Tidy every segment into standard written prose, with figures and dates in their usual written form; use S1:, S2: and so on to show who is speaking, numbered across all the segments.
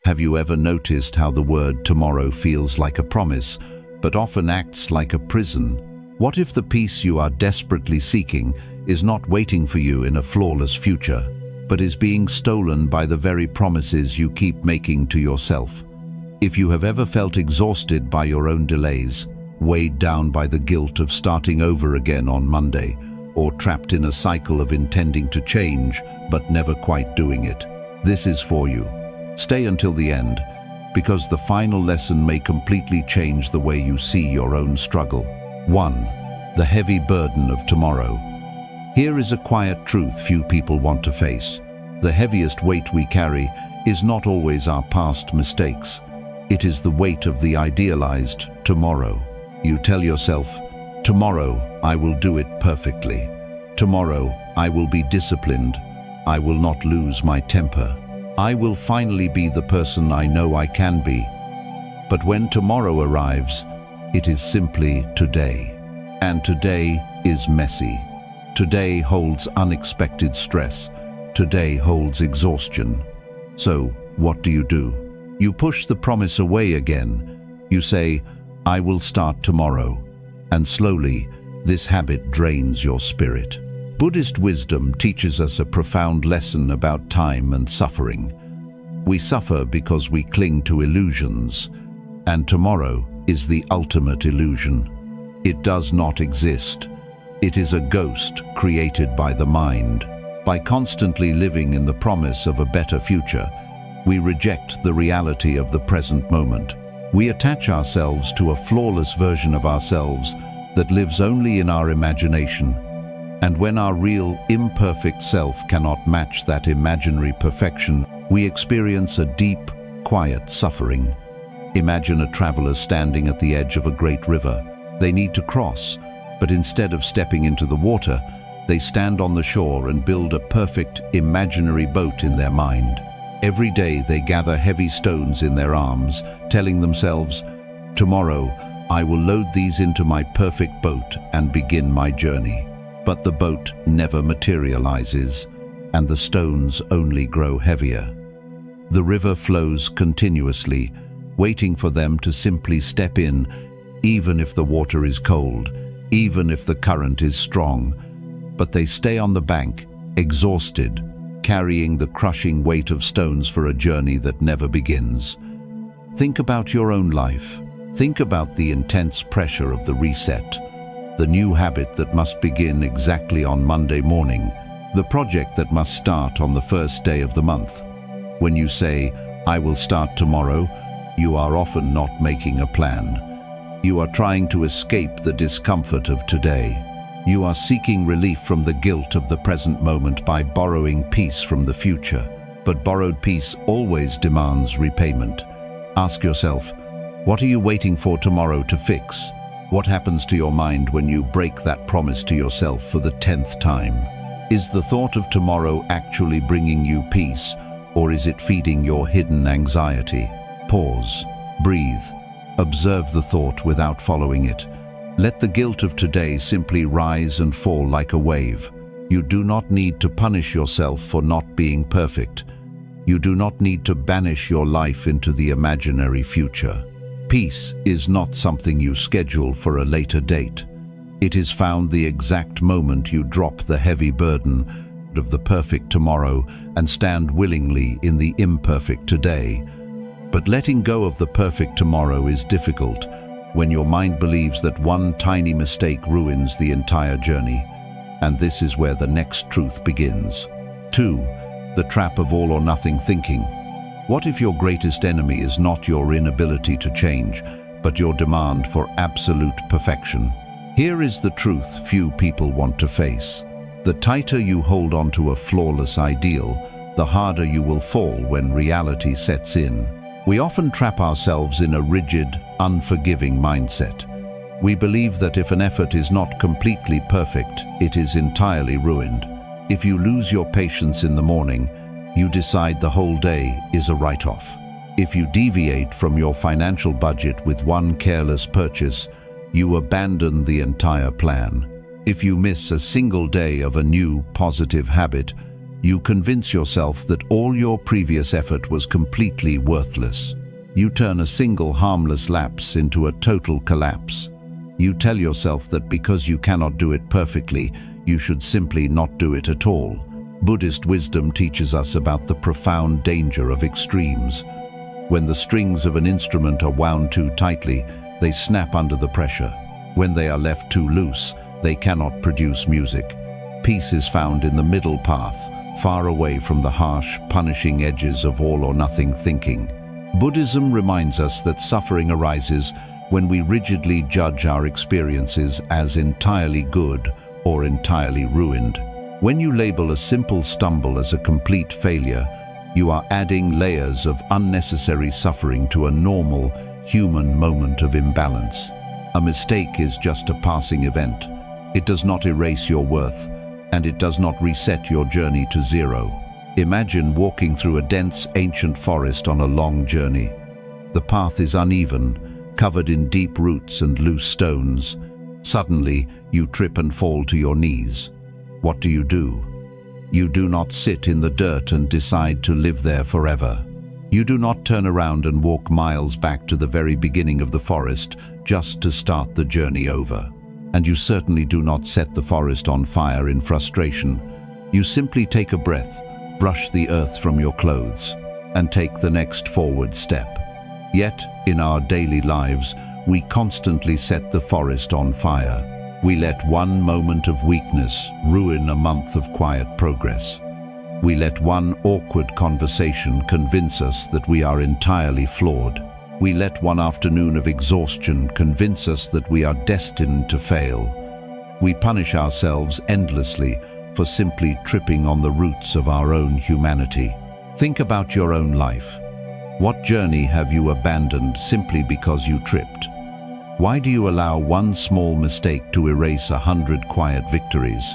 S1: Have you ever noticed how the word tomorrow feels like a promise, but often acts like a prison? What if the peace you are desperately seeking is not waiting for you in a flawless future, but is being stolen by the very promises you keep making to yourself? If you have ever felt exhausted by your own delays, weighed down by the guilt of starting over again on Monday, or trapped in a cycle of intending to change but never quite doing it, this is for you. Stay until the end, because the final lesson may completely change the way you see your own struggle. 1. The heavy burden of tomorrow. Here is a quiet truth few people want to face. The heaviest weight we carry is not always our past mistakes. It is the weight of the idealized tomorrow. You tell yourself, tomorrow I will do it perfectly. Tomorrow I will be disciplined. I will not lose my temper. I will finally be the person I know I can be. But when tomorrow arrives, it is simply today. And today is messy. Today holds unexpected stress. Today holds exhaustion. So, what do? You push the promise away again. You say, I will start tomorrow. And slowly, this habit drains your spirit. Buddhist wisdom teaches us a profound lesson about time and suffering. We suffer because we cling to illusions, and tomorrow is the ultimate illusion. It does not exist. It is a ghost created by the mind. By constantly living in the promise of a better future, we reject the reality of the present moment. We attach ourselves to a flawless version of ourselves that lives only in our imagination. And when our real, imperfect self cannot match that imaginary perfection, we experience a deep, quiet suffering. Imagine a traveler standing at the edge of a great river. They need to cross, but instead of stepping into the water, they stand on the shore and build a perfect, imaginary boat in their mind. Every day they gather heavy stones in their arms, telling themselves, tomorrow I will load these into my perfect boat and begin my journey. But the boat never materializes, and the stones only grow heavier. The river flows continuously, waiting for them to simply step in, even if the water is cold, even if the current is strong. But they stay on the bank, exhausted, carrying the crushing weight of stones for a journey that never begins. Think about your own life. Think about the intense pressure of the reset, the new habit that must begin exactly on Monday morning, the project that must start on the first day of the month. When you say, I will start tomorrow, you are often not making a plan. You are trying to escape the discomfort of today. You are seeking relief from the guilt of the present moment by borrowing peace from the future. But borrowed peace always demands repayment. Ask yourself, what are you waiting for tomorrow to fix? What happens to your mind when you break that promise to yourself for the 10th time? Is the thought of tomorrow actually bringing you peace, or is it feeding your hidden anxiety? Pause, breathe, observe the thought without following it. Let the guilt of today simply rise and fall like a wave. You do not need to punish yourself for not being perfect. You do not need to banish your life into the imaginary future. Peace is not something you schedule for a later date. It is found the exact moment you drop the heavy burden of the perfect tomorrow and stand willingly in the imperfect today. But letting go of the perfect tomorrow is difficult when your mind believes that one tiny mistake ruins the entire journey. And this is where the next truth begins. 2. The trap of all or nothing thinking. What if your greatest enemy is not your inability to change, but your demand for absolute perfection? Here is the truth few people want to face. The tighter you hold on to a flawless ideal, the harder you will fall when reality sets in. We often trap ourselves in a rigid, unforgiving mindset. We believe that if an effort is not completely perfect, it is entirely ruined. If you lose your patience in the morning, you decide the whole day is a write-off. If you deviate from your financial budget with one careless purchase, you abandon the entire plan. If you miss a single day of a new, positive habit, You convince yourself that all your previous effort was completely worthless. You turn a single harmless lapse into a total collapse. You tell yourself that because you cannot do it perfectly, you should simply not do it at all. Buddhist wisdom teaches us about the profound danger of extremes. When the strings of an instrument are wound too tightly, they snap under the pressure. When they are left too loose, they cannot produce music. Peace is found in the middle path, far away from the harsh, punishing edges of all-or-nothing thinking. Buddhism reminds us that suffering arises when we rigidly judge our experiences as entirely good or entirely ruined. When you label a simple stumble as a complete failure, you are adding layers of unnecessary suffering to a normal, human moment of imbalance. A mistake is just a passing event. It does not erase your worth, and it does not reset your journey to zero. Imagine walking through a dense, ancient forest on a long journey. The path is uneven, covered in deep roots and loose stones. Suddenly, you trip and fall to your knees. What do? You do not sit in the dirt and decide to live there forever. You do not turn around and walk miles back to the very beginning of the forest just to start the journey over. And you certainly do not set the forest on fire in frustration. You simply take a breath, brush the earth from your clothes, and take the next forward step. Yet, in our daily lives, we constantly set the forest on fire. We let one moment of weakness ruin a month of quiet progress. We let one awkward conversation convince us that we are entirely flawed. We let one afternoon of exhaustion convince us that we are destined to fail. We punish ourselves endlessly for simply tripping on the roots of our own humanity. Think about your own life. What journey have you abandoned simply because you tripped? Why do you allow one small mistake to erase 100 quiet victories?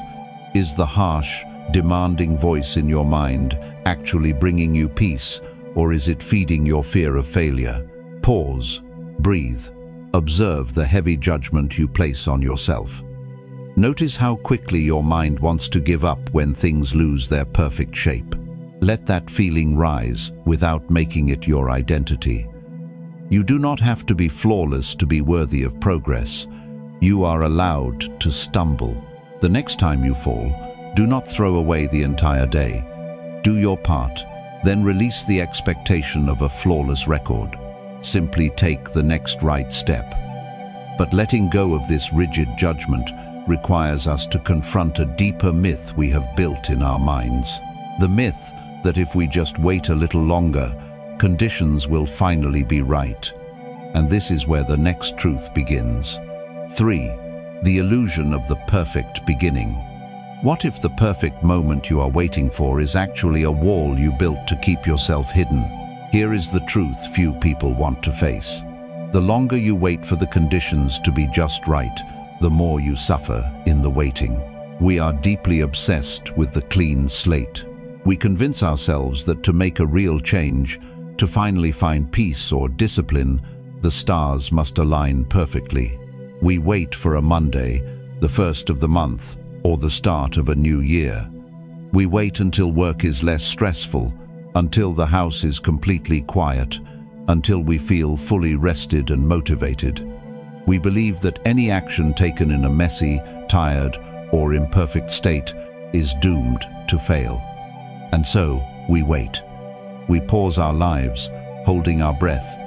S1: Is the harsh, demanding voice in your mind actually bringing you peace, or is it feeding your fear of failure? Pause, breathe, observe the heavy judgment you place on yourself. Notice how quickly your mind wants to give up when things lose their perfect shape. Let that feeling rise without making it your identity. You do not have to be flawless to be worthy of progress. You are allowed to stumble. The next time you fall, do not throw away the entire day. Do your part, then release the expectation of a flawless record. Simply take the next right step. But letting go of this rigid judgment requires us to confront a deeper myth we have built in our minds. The myth that if we just wait a little longer, conditions will finally be right. And this is where the next truth begins. 3. The illusion of the perfect beginning. What if the perfect moment you are waiting for is actually a wall you built to keep yourself hidden? Here is the truth few people want to face. The longer you wait for the conditions to be just right, the more you suffer in the waiting. We are deeply obsessed with the clean slate. We convince ourselves that to make a real change, to finally find peace or discipline, the stars must align perfectly. We wait for a Monday, the first of the month, or the start of a new year. We wait until work is less stressful, until the house is completely quiet, until we feel fully rested and motivated. We believe that any action taken in a messy, tired, or imperfect state is doomed to fail. And so, we wait. We pause our lives, holding our breath,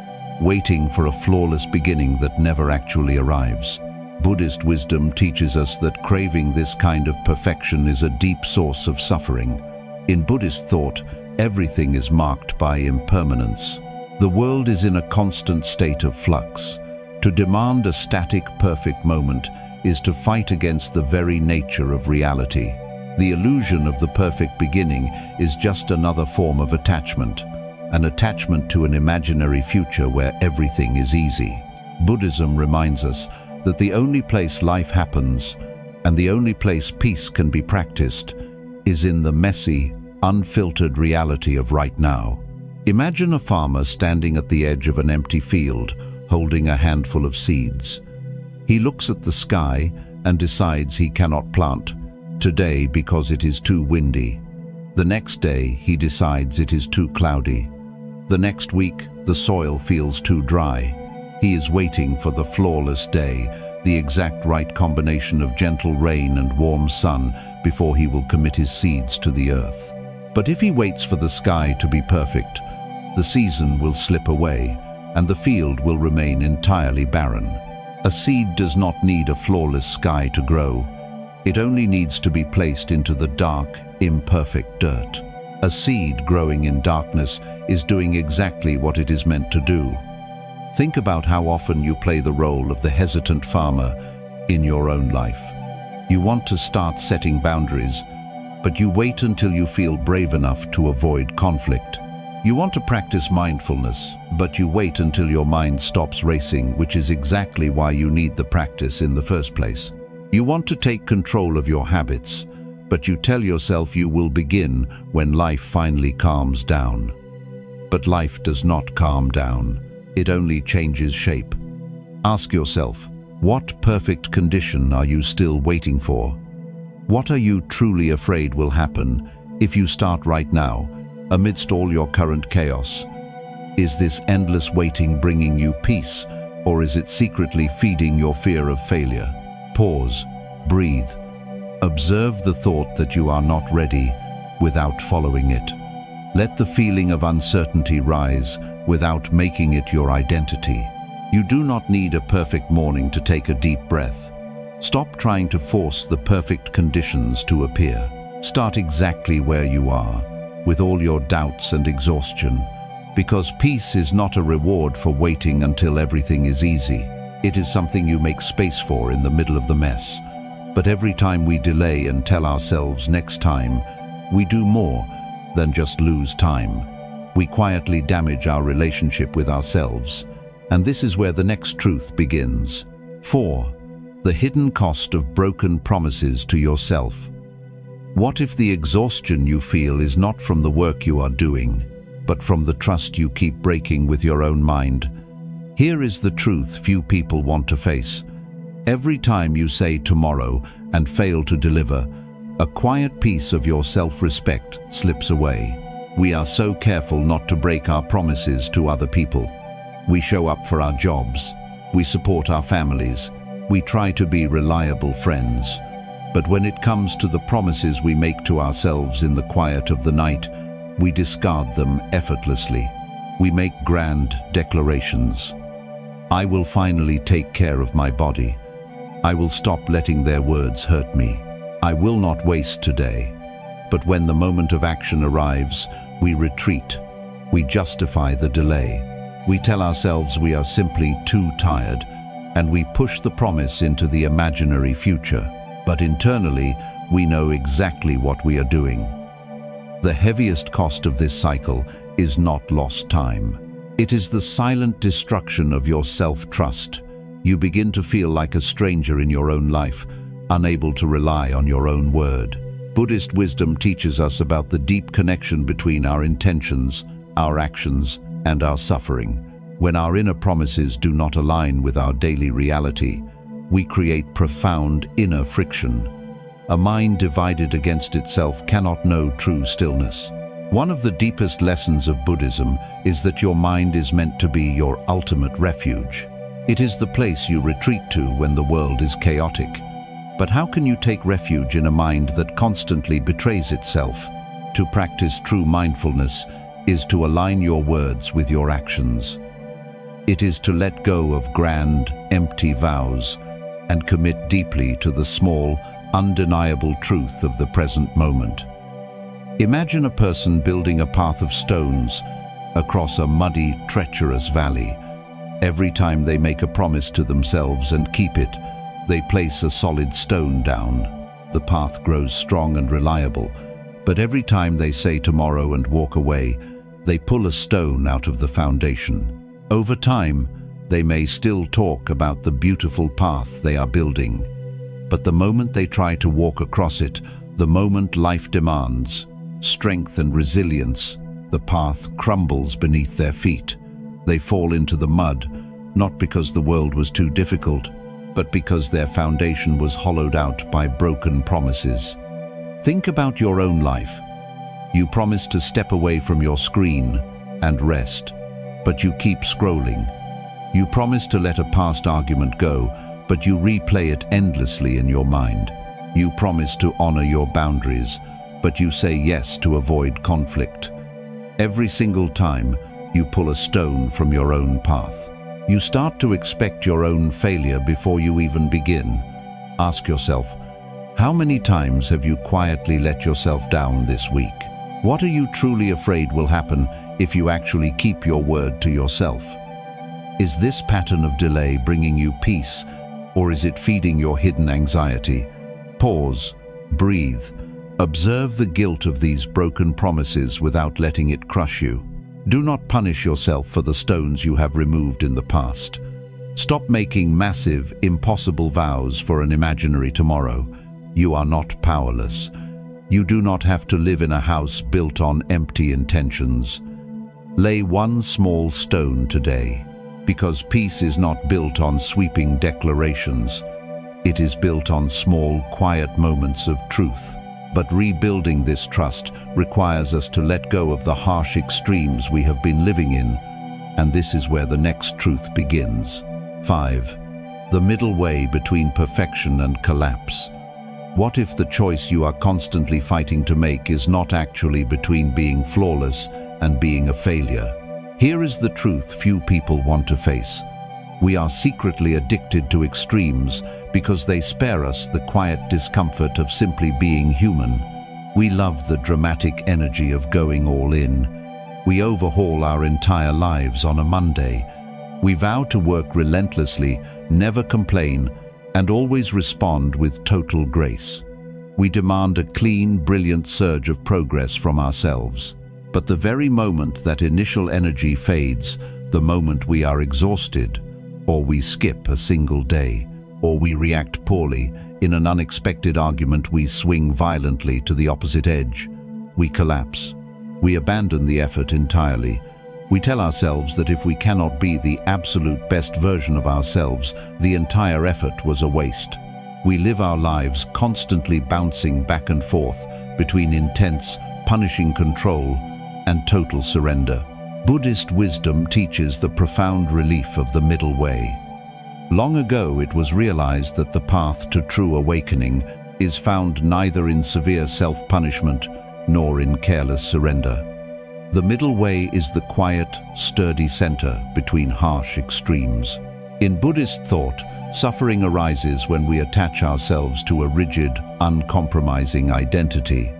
S1: waiting for a flawless beginning that never actually arrives. Buddhist wisdom teaches us that craving this kind of perfection is a deep source of suffering. In Buddhist thought, everything is marked by impermanence. The world is in a constant state of flux. To demand a static, perfect moment is to fight against the very nature of reality. The illusion of the perfect beginning is just another form of attachment, an attachment to an imaginary future where everything is easy. Buddhism reminds us that the only place life happens and the only place peace can be practiced is in the messy, unfiltered reality of right now. Imagine a farmer standing at the edge of an empty field, holding a handful of seeds. He looks at the sky and decides he cannot plant today because it is too windy. The next day, he decides it is too cloudy. The next week, the soil feels too dry. He is waiting for the flawless day, the exact right combination of gentle rain and warm sun before he will commit his seeds to the earth. But if he waits for the sky to be perfect, the season will slip away and the field will remain entirely barren. A seed does not need a flawless sky to grow. It only needs to be placed into the dark, imperfect dirt. A seed growing in darkness is doing exactly what it is meant to do. Think about how often you play the role of the hesitant farmer in your own life. You want to start setting boundaries, but you wait until you feel brave enough to avoid conflict. You want to practice mindfulness, but you wait until your mind stops racing, which is exactly why you need the practice in the first place. You want to take control of your habits, but you tell yourself you will begin when life finally calms down. But life does not calm down. It only changes shape. Ask yourself, what perfect condition are you still waiting for? What are you truly afraid will happen if you start right now, amidst all your current chaos? Is this endless waiting bringing you peace, or is it secretly feeding your fear of failure? Pause, breathe. Observe the thought that you are not ready without following it. Let the feeling of uncertainty rise without making it your identity. You do not need a perfect morning to take a deep breath. Stop trying to force the perfect conditions to appear. Start exactly where you are, with all your doubts and exhaustion, because peace is not a reward for waiting until everything is easy. It is something you make space for in the middle of the mess. But every time we delay and tell ourselves next time, we do more than just lose time. We quietly damage our relationship with ourselves. And this is where the next truth begins. 4. The hidden cost of broken promises to yourself. What if the exhaustion you feel is not from the work you are doing, but from the trust you keep breaking with your own mind? Here is the truth few people want to face. Every time you say tomorrow and fail to deliver, a quiet piece of your self-respect slips away. We are so careful not to break our promises to other people. We show up for our jobs. We support our families. We try to be reliable friends. But when it comes to the promises we make to ourselves in the quiet of the night, we discard them effortlessly. We make grand declarations. I will finally take care of my body. I will stop letting their words hurt me. I will not waste today. But when the moment of action arrives, we retreat. We justify the delay. We tell ourselves we are simply too tired, and we push the promise into the imaginary future. But internally, we know exactly what we are doing. The heaviest cost of this cycle is not lost time. It is the silent destruction of your self-trust. You begin to feel like a stranger in your own life, unable to rely on your own word. Buddhist wisdom teaches us about the deep connection between our intentions, our actions, and our suffering. When our inner promises do not align with our daily reality, we create profound inner friction. A mind divided against itself cannot know true stillness. One of the deepest lessons of Buddhism is that your mind is meant to be your ultimate refuge. It is the place you retreat to when the world is chaotic. But how can you take refuge in a mind that constantly betrays itself? To practice true mindfulness is to align your words with your actions. It is to let go of grand, empty vows and commit deeply to the small, undeniable truth of the present moment. Imagine a person building a path of stones across a muddy, treacherous valley. Every time they make a promise to themselves and keep it, they place a solid stone down. The path grows strong and reliable, but every time they say tomorrow and walk away, they pull a stone out of the foundation. Over time, they may still talk about the beautiful path they are building, but the moment they try to walk across it, the moment life demands strength and resilience, the path crumbles beneath their feet. They fall into the mud, not because the world was too difficult, but because their foundation was hollowed out by broken promises. Think about your own life. You promise to step away from your screen and rest, but you keep scrolling. You promise to let a past argument go, but you replay it endlessly in your mind. You promise to honor your boundaries, but you say yes to avoid conflict. Every single time, you pull a stone from your own path. You start to expect your own failure before you even begin. Ask yourself, how many times have you quietly let yourself down this week? What are you truly afraid will happen if you actually keep your word to yourself? Is this pattern of delay bringing you peace, or is it feeding your hidden anxiety? Pause, breathe, observe the guilt of these broken promises without letting it crush you. Do not punish yourself for the stones you have removed in the past. Stop making massive, impossible vows for an imaginary tomorrow. You are not powerless. You do not have to live in a house built on empty intentions. Lay one small stone today, because peace is not built on sweeping declarations. It is built on small, quiet moments of truth. But rebuilding this trust requires us to let go of the harsh extremes we have been living in, and this is where the next truth begins. 5. The middle way between perfection and collapse. What if the choice you are constantly fighting to make is not actually between being flawless and being a failure? Here is the truth few people want to face. We are secretly addicted to extremes because they spare us the quiet discomfort of simply being human. We love the dramatic energy of going all in. We overhaul our entire lives on a Monday. We vow to work relentlessly, never complain, and always respond with total grace. We demand a clean, brilliant surge of progress from ourselves. But the very moment that initial energy fades, the moment we are exhausted, or we skip a single day, or we react poorly, in an unexpected argument we swing violently to the opposite edge. We collapse. We abandon the effort entirely. We tell ourselves that if we cannot be the absolute best version of ourselves, the entire effort was a waste. We live our lives constantly bouncing back and forth between intense, punishing control and total surrender. Buddhist wisdom teaches the profound relief of the middle way. Long ago it was realized that the path to true awakening is found neither in severe self-punishment nor in careless surrender. The middle way is the quiet, sturdy center between harsh extremes. In Buddhist thought, suffering arises when we attach ourselves to a rigid, uncompromising identity.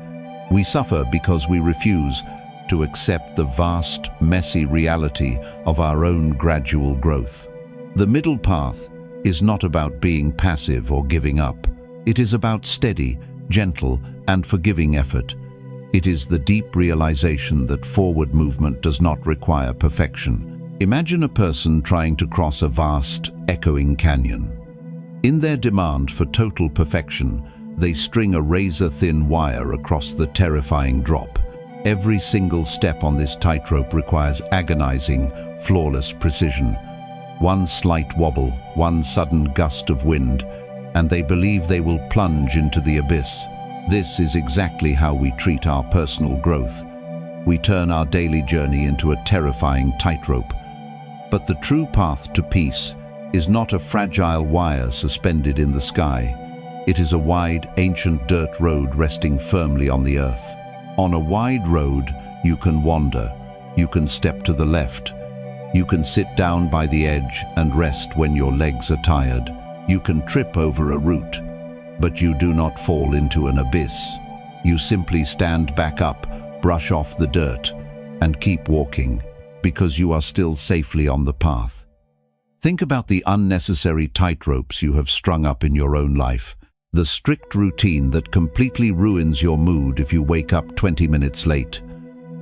S1: We suffer because we refuse to accept the vast, messy reality of our own gradual growth. The middle path is not about being passive or giving up. It is about steady, gentle, and forgiving effort. It is the deep realization that forward movement does not require perfection. Imagine a person trying to cross a vast, echoing canyon. In their demand for total perfection, they string a razor-thin wire across the terrifying drop. Every single step on this tightrope requires agonizing, flawless precision. One slight wobble, one sudden gust of wind, and they believe they will plunge into the abyss. This is exactly how we treat our personal growth. We turn our daily journey into a terrifying tightrope. But the true path to peace is not a fragile wire suspended in the sky. It is a wide, ancient dirt road resting firmly on the earth. On a wide road, you can wander, you can step to the left, you can sit down by the edge and rest when your legs are tired. You can trip over a root, but you do not fall into an abyss. You simply stand back up, brush off the dirt, and keep walking, because you are still safely on the path. Think about the unnecessary tightropes you have strung up in your own life. The strict routine that completely ruins your mood if you wake up 20 minutes late.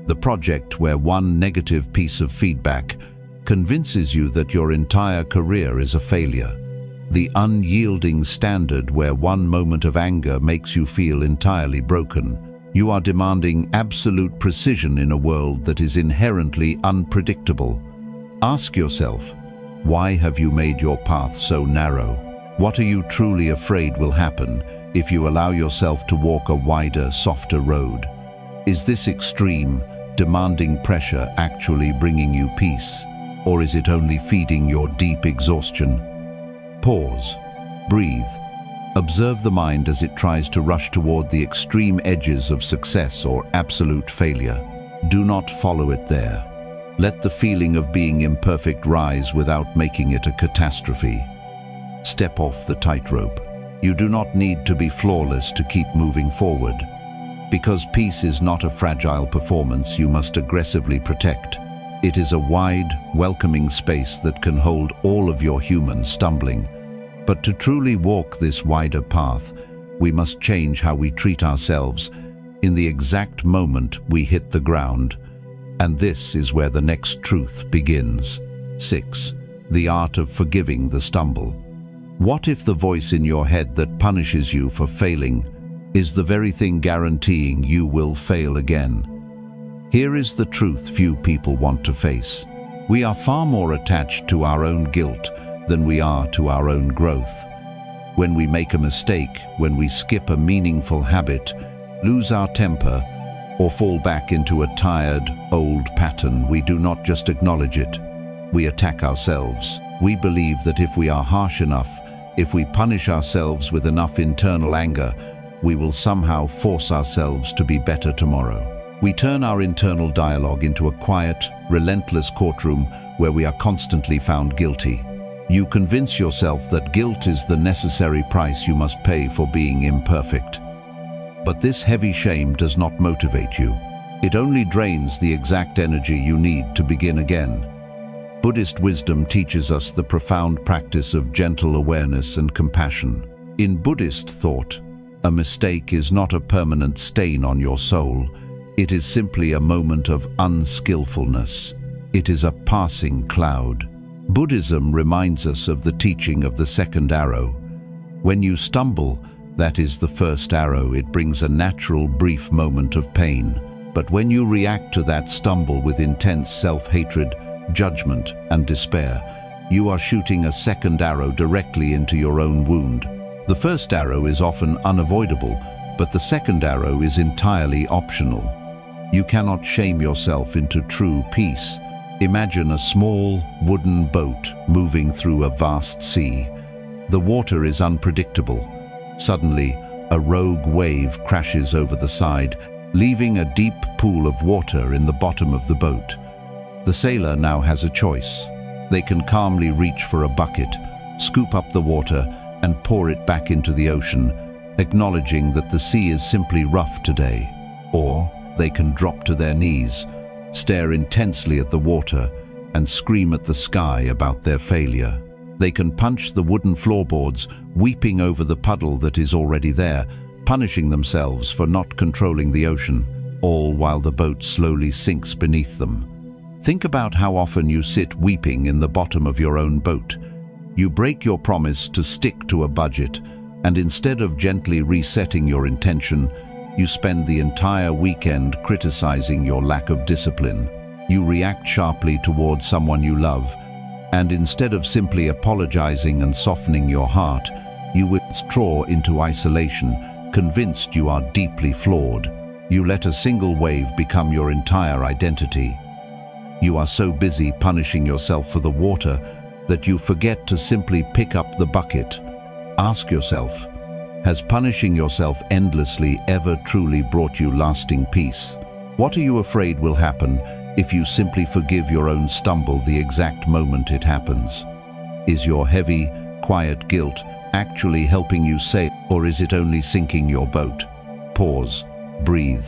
S1: The project where one negative piece of feedback convinces you that your entire career is a failure. The unyielding standard where one moment of anger makes you feel entirely broken. You are demanding absolute precision in a world that is inherently unpredictable. Ask yourself, why have you made your path so narrow? What are you truly afraid will happen if you allow yourself to walk a wider, softer road? Is this extreme, demanding pressure actually bringing you peace, or is it only feeding your deep exhaustion? Pause. Breathe. Observe the mind as it tries to rush toward the extreme edges of success or absolute failure. Do not follow it there. Let the feeling of being imperfect rise without making it a catastrophe. Step off the tightrope. You do not need to be flawless to keep moving forward. Because peace is not a fragile performance you must aggressively protect. It is a wide, welcoming space that can hold all of your human stumbling. But to truly walk this wider path, we must change how we treat ourselves in the exact moment we hit the ground. And this is where the next truth begins. 6. The art of forgiving the stumble. What if the voice in your head that punishes you for failing is the very thing guaranteeing you will fail again? Here is the truth few people want to face. We are far more attached to our own guilt than we are to our own growth. When we make a mistake, when we skip a meaningful habit, lose our temper, or fall back into a tired, old pattern, we do not just acknowledge it. We attack ourselves. We believe that if we are harsh enough, if we punish ourselves with enough internal anger, we will somehow force ourselves to be better tomorrow. We turn our internal dialogue into a quiet, relentless courtroom where we are constantly found guilty. You convince yourself that guilt is the necessary price you must pay for being imperfect. But this heavy shame does not motivate you. It only drains the exact energy you need to begin again. Buddhist wisdom teaches us the profound practice of gentle awareness and compassion. In Buddhist thought, a mistake is not a permanent stain on your soul. It is simply a moment of unskillfulness. It is a passing cloud. Buddhism reminds us of the teaching of the second arrow. When you stumble, that is the first arrow. It brings a natural, brief moment of pain. But when you react to that stumble with intense self-hatred, judgment, and despair, you are shooting a second arrow directly into your own wound. The first arrow is often unavoidable, but the second arrow is entirely optional. You cannot shame yourself into true peace. Imagine a small, wooden boat moving through a vast sea. The water is unpredictable. Suddenly, a rogue wave crashes over the side, leaving a deep pool of water in the bottom of the boat. The sailor now has a choice. They can calmly reach for a bucket, scoop up the water, and pour it back into the ocean, acknowledging that the sea is simply rough today. Or they can drop to their knees, stare intensely at the water, and scream at the sky about their failure. They can punch the wooden floorboards, weeping over the puddle that is already there, punishing themselves for not controlling the ocean, all while the boat slowly sinks beneath them. Think about how often you sit weeping in the bottom of your own boat. You break your promise to stick to a budget, and instead of gently resetting your intention, you spend the entire weekend criticizing your lack of discipline. You react sharply towards someone you love, and instead of simply apologizing and softening your heart, you withdraw into isolation, convinced you are deeply flawed. You let a single wave become your entire identity. You are so busy punishing yourself for the water that you forget to simply pick up the bucket. Ask yourself, has punishing yourself endlessly ever truly brought you lasting peace? What are you afraid will happen if you simply forgive your own stumble the exact moment it happens? Is your heavy, quiet guilt actually helping you sail, or is it only sinking your boat? Pause, breathe.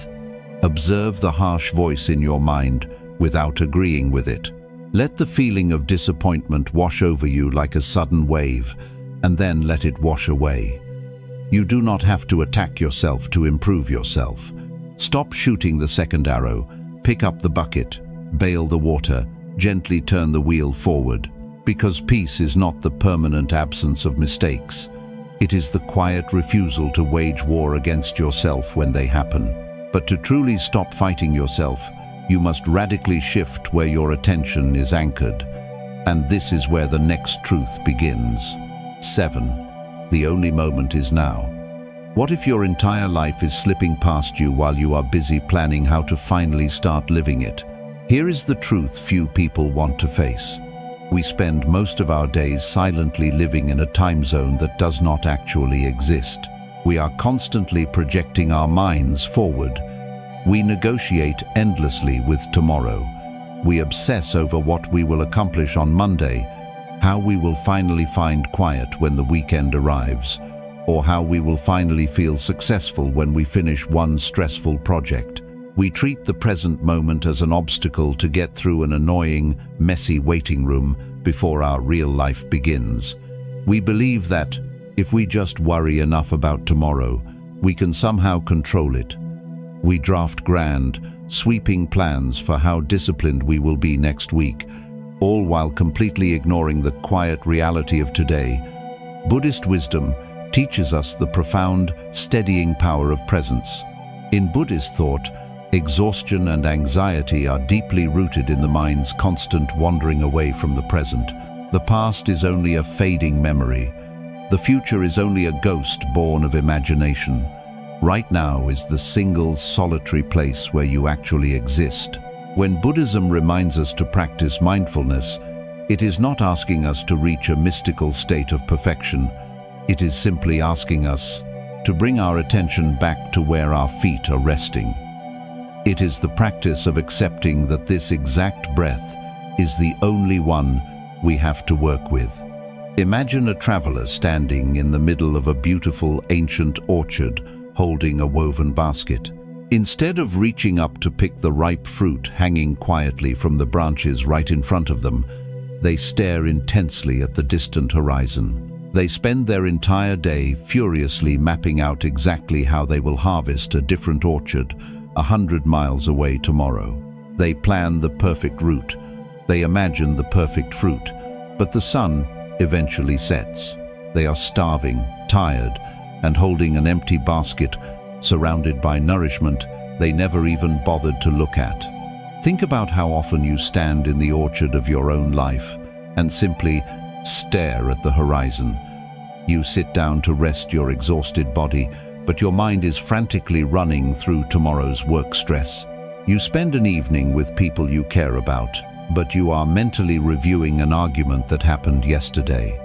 S1: Observe the harsh voice in your mind without agreeing with it. Let the feeling of disappointment wash over you like a sudden wave, and then let it wash away. You do not have to attack yourself to improve yourself. Stop shooting the second arrow, pick up the bucket, bail the water, gently turn the wheel forward. Because peace is not the permanent absence of mistakes. It is the quiet refusal to wage war against yourself when they happen. But to truly stop fighting yourself, you must radically shift where your attention is anchored. And this is where the next truth begins. 7. The only moment is now. What if your entire life is slipping past you while you are busy planning how to finally start living it? Here is the truth few people want to face. We spend most of our days silently living in a time zone that does not actually exist. We are constantly projecting our minds forward. We negotiate endlessly with tomorrow. We obsess over what we will accomplish on Monday, how we will finally find quiet when the weekend arrives, or how we will finally feel successful when we finish one stressful project. We treat the present moment as an obstacle to get through an annoying, messy waiting room before our real life begins. We believe that, if we just worry enough about tomorrow, we can somehow control it. We draft grand, sweeping plans for how disciplined we will be next week, all while completely ignoring the quiet reality of today. Buddhist wisdom teaches us the profound, steadying power of presence. In Buddhist thought, exhaustion and anxiety are deeply rooted in the mind's constant wandering away from the present. The past is only a fading memory. The future is only a ghost born of imagination. Right now is the single, solitary place where you actually exist. When Buddhism reminds us to practice mindfulness, it is not asking us to reach a mystical state of perfection. It is simply asking us to bring our attention back to where our feet are resting. It is the practice of accepting that this exact breath is the only one we have to work with. Imagine a traveler standing in the middle of a beautiful ancient orchard holding a woven basket. Instead of reaching up to pick the ripe fruit hanging quietly from the branches right in front of them, they stare intensely at the distant horizon. They spend their entire day furiously mapping out exactly how they will harvest a different orchard 100 miles away tomorrow. They plan the perfect route. They imagine the perfect fruit. But the sun eventually sets. They are starving, tired, and holding an empty basket surrounded by nourishment they never even bothered to look at. Think about how often you stand in the orchard of your own life and simply stare at the horizon. You sit down to rest your exhausted body, but your mind is frantically running through tomorrow's work stress. You spend an evening with people you care about, but you are mentally reviewing an argument that happened yesterday.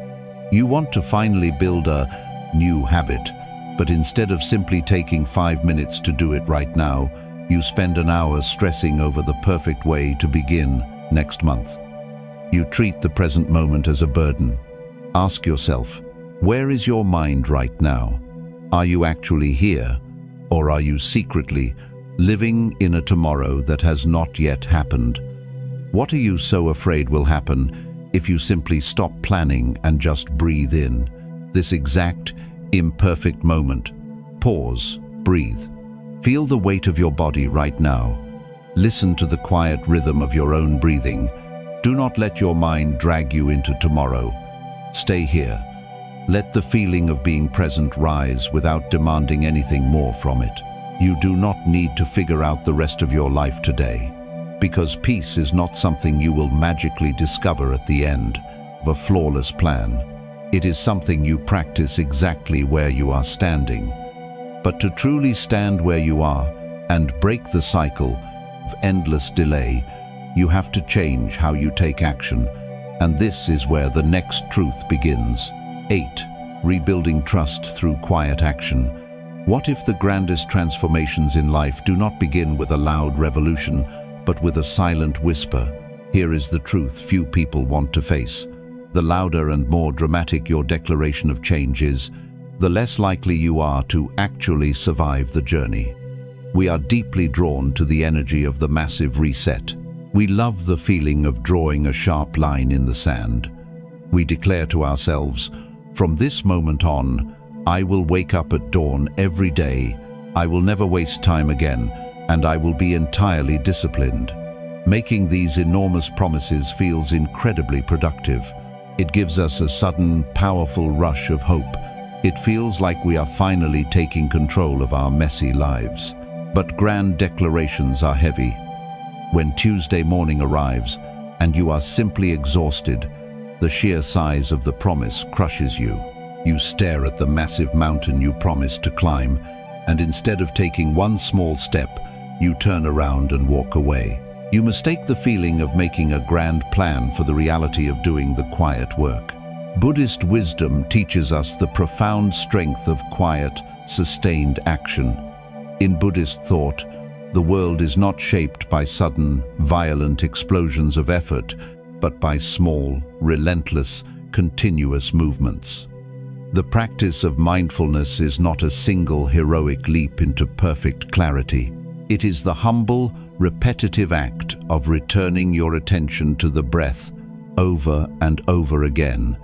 S1: You want to finally build a new habit, but instead of simply taking 5 minutes to do it right now, you spend an hour stressing over the perfect way to begin next month. You treat the present moment as a burden. Ask yourself, where is your mind right now? Are you actually here, or are you secretly living in a tomorrow that has not yet happened? What are you so afraid will happen if you simply stop planning and just breathe in this exact, imperfect moment? Pause, breathe. Feel the weight of your body right now. Listen to the quiet rhythm of your own breathing. Do not let your mind drag you into tomorrow. Stay here. Let the feeling of being present rise without demanding anything more from it. You do not need to figure out the rest of your life today, because peace is not something you will magically discover at the end of a flawless plan. It is something you practice exactly where you are standing. But to truly stand where you are and break the cycle of endless delay, you have to change how you take action, and this is where the next truth begins. 8. Rebuilding trust through quiet action. What if the grandest transformations in life do not begin with a loud revolution, but with a silent whisper? Here is the truth few people want to face. The louder and more dramatic your declaration of change is, the less likely you are to actually survive the journey. We are deeply drawn to the energy of the massive reset. We love the feeling of drawing a sharp line in the sand. We declare to ourselves, from this moment on, I will wake up at dawn every day, I will never waste time again, and I will be entirely disciplined. Making these enormous promises feels incredibly productive. It gives us a sudden, powerful rush of hope. It feels like we are finally taking control of our messy lives. But grand declarations are heavy. When Tuesday morning arrives and you are simply exhausted, the sheer size of the promise crushes you. You stare at the massive mountain you promised to climb, and instead of taking one small step, you turn around and walk away. You mistake the feeling of making a grand plan for the reality of doing the quiet work. Buddhist wisdom teaches us the profound strength of quiet, sustained action. In Buddhist thought, the world is not shaped by sudden, violent explosions of effort, but by small, relentless, continuous movements. The practice of mindfulness is not a single heroic leap into perfect clarity. It is the humble, repetitive act of returning your attention to the breath over and over again,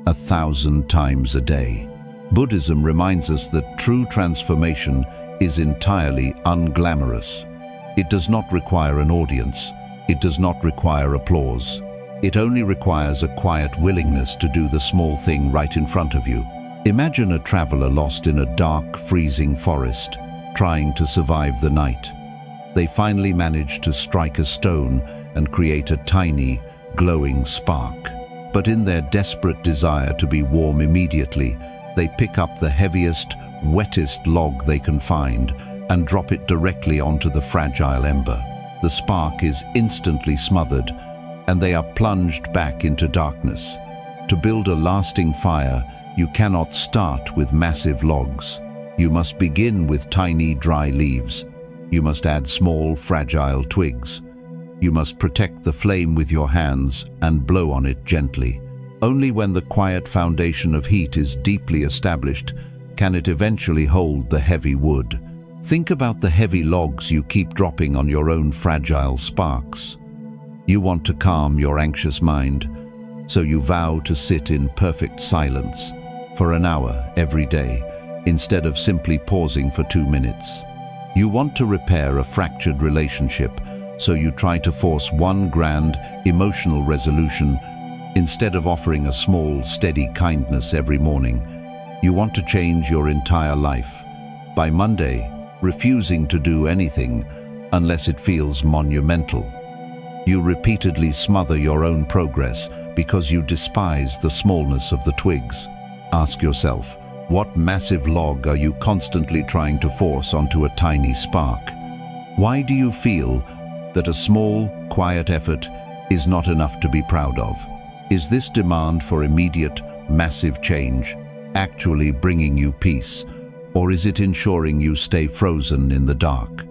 S1: 1,000 times a day. Buddhism reminds us that true transformation is entirely unglamorous. It does not require an audience. It does not require applause. It only requires a quiet willingness to do the small thing right in front of you. Imagine a traveler lost in a dark, freezing forest, trying to survive the night. They finally manage to strike a stone and create a tiny, glowing spark. But in their desperate desire to be warm immediately, they pick up the heaviest, wettest log they can find and drop it directly onto the fragile ember. The spark is instantly smothered, and they are plunged back into darkness. To build a lasting fire, you cannot start with massive logs. You must begin with tiny, dry leaves. You must add small, fragile twigs. You must protect the flame with your hands and blow on it gently. Only when the quiet foundation of heat is deeply established can it eventually hold the heavy wood. Think about the heavy logs you keep dropping on your own fragile sparks. You want to calm your anxious mind, so you vow to sit in perfect silence for an hour every day, instead of simply pausing for 2 minutes. You want to repair a fractured relationship, so you try to force one grand, emotional resolution instead of offering a small, steady kindness every morning. You want to change your entire life. By Monday, refusing to do anything unless it feels monumental. You repeatedly smother your own progress because you despise the smallness of the twigs. Ask yourself, what massive log are you constantly trying to force onto a tiny spark? Why do you feel that a small, quiet effort is not enough to be proud of? Is this demand for immediate, massive change actually bringing you peace, or is it ensuring you stay frozen in the dark?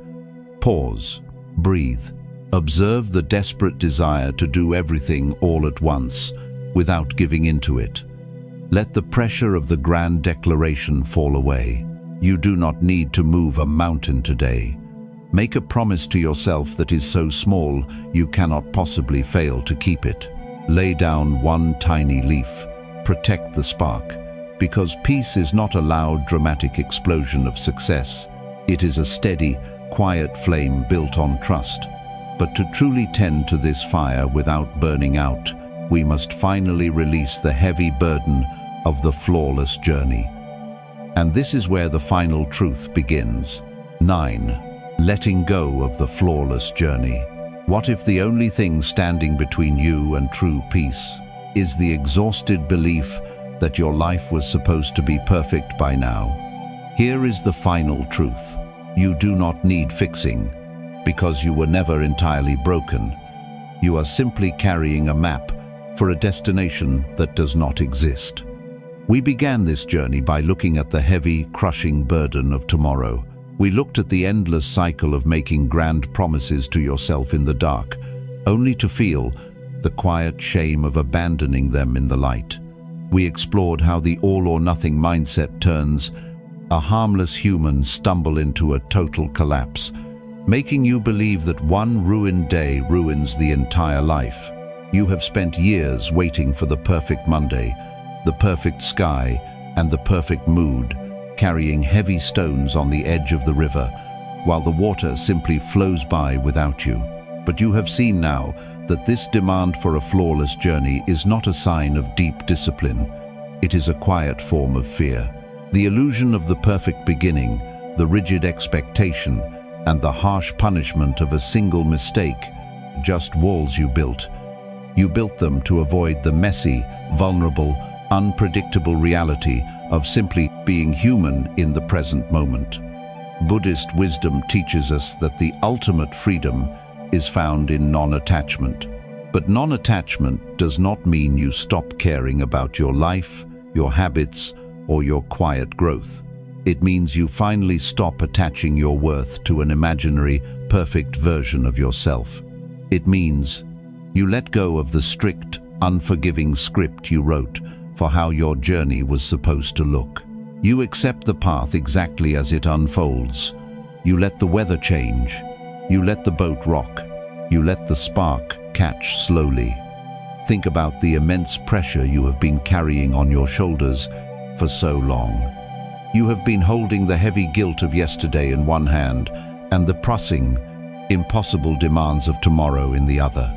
S1: Pause, breathe, observe the desperate desire to do everything all at once without giving into it. Let the pressure of the grand declaration fall away. You do not need to move a mountain today. Make a promise to yourself that is so small you cannot possibly fail to keep it. Lay down one tiny leaf. Protect the spark. Because peace is not a loud, dramatic explosion of success. It is a steady, quiet flame built on trust. But to truly tend to this fire without burning out, we must finally release the heavy burden of the flawless journey. And this is where the final truth begins. 9. Letting go of the flawless journey. What if the only thing standing between you and true peace is the exhausted belief that your life was supposed to be perfect by now? Here is the final truth. You do not need fixing, because you were never entirely broken. You are simply carrying a map for a destination that does not exist. We began this journey by looking at the heavy, crushing burden of tomorrow. We looked at the endless cycle of making grand promises to yourself in the dark, only to feel the quiet shame of abandoning them in the light. We explored how the all-or-nothing mindset turns a harmless human stumble into a total collapse, making you believe that one ruined day ruins the entire life. You have spent years waiting for the perfect Monday, the perfect sky, and the perfect mood, carrying heavy stones on the edge of the river, while the water simply flows by without you. But you have seen now that this demand for a flawless journey is not a sign of deep discipline. It is a quiet form of fear. The illusion of the perfect beginning, the rigid expectation, and the harsh punishment of a single mistake, just walls you built. You built them to avoid the messy, vulnerable, unpredictable reality of simply being human in the present moment. Buddhist wisdom teaches us that the ultimate freedom is found in non-attachment. But non-attachment does not mean you stop caring about your life, your habits, or your quiet growth. It means you finally stop attaching your worth to an imaginary, perfect version of yourself. It means you let go of the strict, unforgiving script you wrote for how your journey was supposed to look. You accept the path exactly as it unfolds. You let the weather change. You let the boat rock. You let the spark catch slowly. Think about the immense pressure you have been carrying on your shoulders for so long. You have been holding the heavy guilt of yesterday in one hand and the pressing, impossible demands of tomorrow in the other.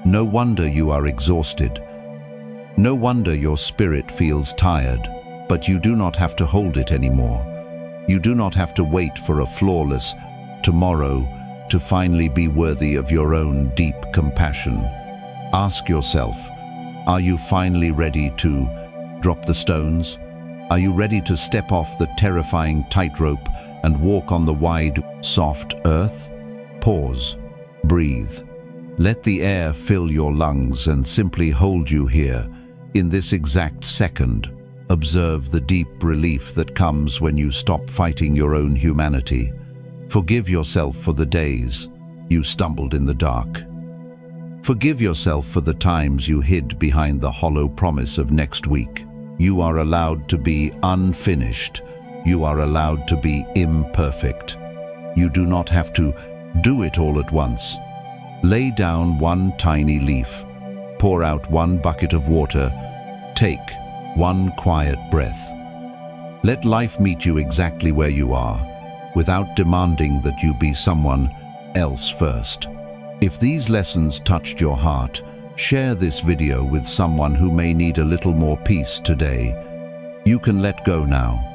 S1: No wonder you are exhausted. No wonder your spirit feels tired, but you do not have to hold it anymore. You do not have to wait for a flawless tomorrow to finally be worthy of your own deep compassion. Ask yourself, are you finally ready to drop the stones? Are you ready to step off the terrifying tightrope and walk on the wide, soft earth? Pause. Breathe. Let the air fill your lungs and simply hold you here. In this exact second, observe the deep relief that comes when you stop fighting your own humanity. Forgive yourself for the days you stumbled in the dark. Forgive yourself for the times you hid behind the hollow promise of next week. You are allowed to be unfinished. You are allowed to be imperfect. You do not have to do it all at once. Lay down one tiny leaf. Pour out one bucket of water. Take one quiet breath. Let life meet you exactly where you are, without demanding that you be someone else first. If these lessons touched your heart, share this video with someone who may need a little more peace today. You can let go now.